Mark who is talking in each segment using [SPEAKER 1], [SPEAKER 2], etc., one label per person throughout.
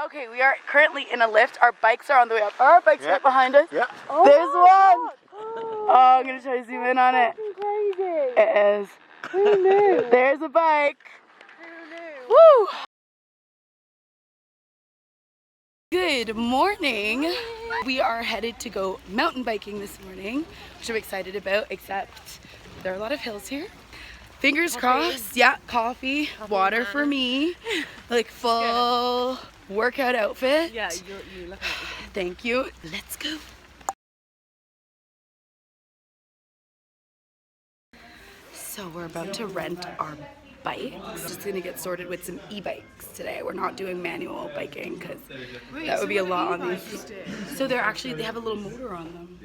[SPEAKER 1] Okay, we are currently in a lift. Our bikes are on the way up. Our bike's right behind us.
[SPEAKER 2] Yeah.
[SPEAKER 1] Oh, there's one. Oh, I'm gonna try to zoom in on it.
[SPEAKER 3] Crazy.
[SPEAKER 1] It is.
[SPEAKER 3] Who knew?
[SPEAKER 1] There's a bike.
[SPEAKER 3] Who knew?
[SPEAKER 1] Woo! Good morning. We are headed to go mountain biking this morning, which I'm excited about, except there are a lot of hills here. Fingers crossed. Yeah, coffee, water for me. Like full workout outfit.
[SPEAKER 3] Yeah, you're looking at it.
[SPEAKER 1] Thank you. Let's go. So we're about to rent our bikes. Just gonna get sorted with some e-bikes today. We're not doing manual biking because that would be a lot on these. So they have a little motor on them.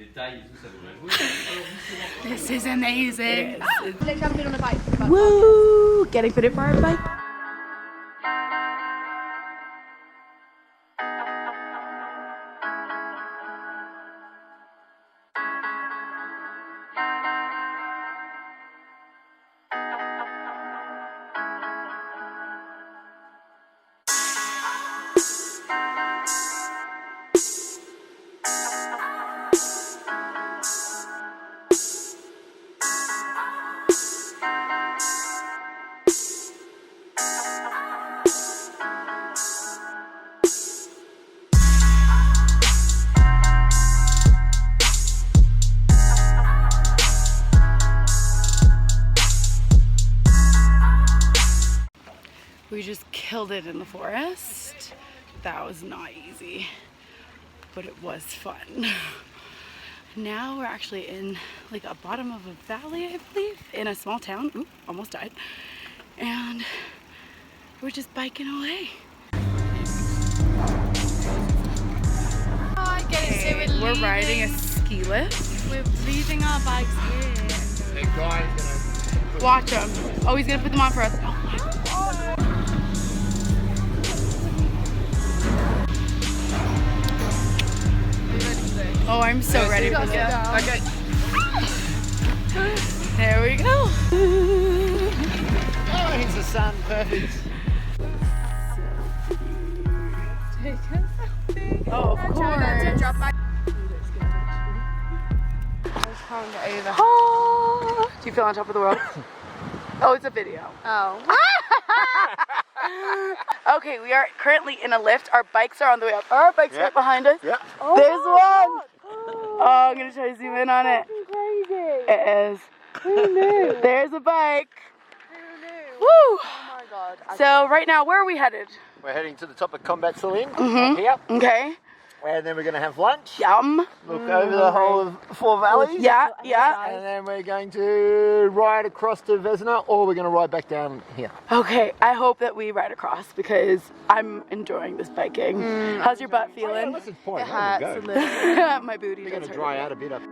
[SPEAKER 1] This is amazing.
[SPEAKER 3] Let's jump in on the bike.
[SPEAKER 1] Woo! Getting fitted for our bike. We just killed it in the forest. That was not easy, but it was fun. Now we're actually in like a bottom of a valley, I believe, in a small town. Ooh, almost died. And we're just biking away. Okay, we're riding a ski lift.
[SPEAKER 3] We're leaving our bikes here.
[SPEAKER 2] The guy's gonna
[SPEAKER 1] Watch him. Oh, he's gonna put them on for us. Oh my God. Oh, I'm so ready for this.
[SPEAKER 2] Okay.
[SPEAKER 1] There we go.
[SPEAKER 2] Oh, here's the sun. Perfect.
[SPEAKER 1] Oh, of course. Oh, do you feel on top of the world? Oh, it's a video.
[SPEAKER 3] Oh.
[SPEAKER 1] Okay, we are currently in a lift. Our bikes are on the way up. Our bike's right behind us.
[SPEAKER 2] Yeah.
[SPEAKER 1] There's one. Oh, I'm gonna try to zoom in on it.
[SPEAKER 3] Crazy.
[SPEAKER 1] It is.
[SPEAKER 3] Who knew?
[SPEAKER 1] There's a bike.
[SPEAKER 3] Who knew?
[SPEAKER 1] Woo!
[SPEAKER 3] Oh my God.
[SPEAKER 1] So right now, where are we headed?
[SPEAKER 2] We're heading to the top of Combat Saline.
[SPEAKER 1] Mm-hmm.
[SPEAKER 2] Here.
[SPEAKER 1] Okay.
[SPEAKER 2] And then we're going to have lunch.
[SPEAKER 1] Yum.
[SPEAKER 2] Look over the whole of Four Valleys.
[SPEAKER 1] Yeah, yeah.
[SPEAKER 2] And then we're going to ride across to Vesna, or we're going to ride back down here.
[SPEAKER 1] Okay, I hope that we ride across because I'm enjoying this biking. How's your butt feeling?
[SPEAKER 2] Well, yeah, let's just point.
[SPEAKER 3] It hurts
[SPEAKER 2] There
[SPEAKER 3] a
[SPEAKER 2] we go.
[SPEAKER 3] little.
[SPEAKER 1] My booty.
[SPEAKER 2] We're going
[SPEAKER 1] does
[SPEAKER 2] to
[SPEAKER 1] hurt
[SPEAKER 2] dry
[SPEAKER 1] a
[SPEAKER 2] out a
[SPEAKER 1] bit.
[SPEAKER 2] bit up.